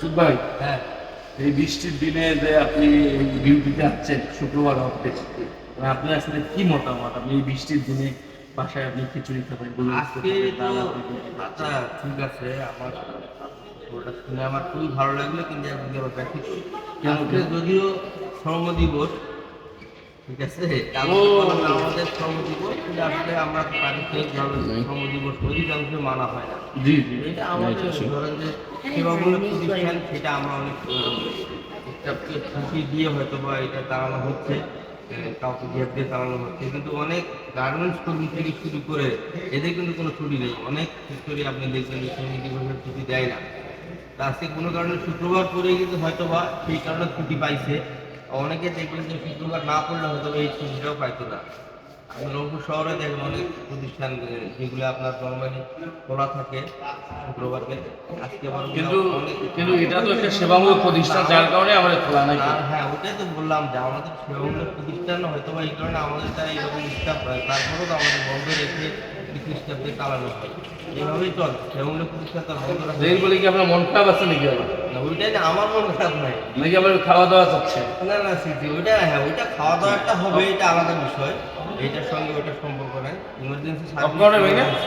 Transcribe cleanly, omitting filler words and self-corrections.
সুখ ভাই, হ্যাঁ, এই বৃষ্টির দিনে যে আপনি এই ডিউটিতে আসছেন শুক্রবার হতে, আপনার আসলে কি মতামত? আপনি এই বৃষ্টির দিনে বাসায় আপনি খিচুড়ি খাবেন, গরু গোশত আজকে খাবেন, তো ডাল আপনি রুটি আচ্ছা খাচ্ছেন। ঠিক আছে। আমার ওটা শুনে আমার খুবই ভালো লাগলো, কিন্তু একদিন আবার ব্যথিত। কেন আজকে কেন? যদিও শ্রম দিবস, ঠিক আছে, ও, কাগজে কলমে আমাদের শ্রম দিবস, কিন্তু আসলে আমরা প্রাতিষ্ঠানিকভাবে শ্রম দিবস অধিকাংশ মানা হয় না। জি জি। এটা আমাদের ধরেন যে সেবামূলক প্রতিষ্ঠান, সেটা আমরা অনেক স্টাফকে ছুটি দিয়ে হয়তো বা এটা চালানো হচ্ছে, কাউকে গ্যাপ দিয়ে চালানো হচ্ছে, কিন্তু অনেক গার্মেন্টস কর্মী থেকে শুরু করে এদের কিন্তু কোনো ছুটি নেই। অনেক ফ্যাক্টরি আপনি দেখবেন যে শ্রমিক দিবসের ছুটি দেয় না। তা আজকে কোনো কারণে শুক্রবার পরে কিন্তু হয়তো বা সেই কারণে ছুটি পাইছে। অনেকে দেখবেন যে শুক্রবার না পড়লে হয়তো বা এই ছুটিটাও পাইতো না। আপনি রংপুর শহরে দেখবেন অনেক প্রতিষ্ঠান যেগুলো আপনার নর্মালি খোলা থাকে শুক্রবারকে, আজকে আবার কিন্তু অনেক। কিন্তু এটা তো একটা সেবামূলক প্রতিষ্ঠান, যার কারণে আমাদের খোলা নাকি? হ্যাঁ, ওটাই তো বললাম যে আমাদের সেবামূলক প্রতিষ্ঠান হয়তো বা এই কারণে আমাদের দ্বারা এরকম স্টাফ হয়, তারপরেও তো আমাদের বন্ধ রেখে কিছু স্টাফদের চালানো হয়। এভাবেই চলে সেবামূলক প্রতিষ্ঠান, তার বন্ধ রাখা যেই বলে কি আপনার মন খারাপ আছে নাকি আবার? না। ওইটাই না, আমার মন খারাপ নাই। নাকি আবার খাওয়া দাওয়া চাচ্ছে? না না স্মৃতি, ওইটা হ্যাঁ, ওইটা খাওয়া দাওয়াটা হবে, এটা আলাদা বিষয়। এইটার সঙ্গে ওইটার সম্পর্ক নাই। ইমার্জেন্সি আপনারা ভাই না? সার্ভিস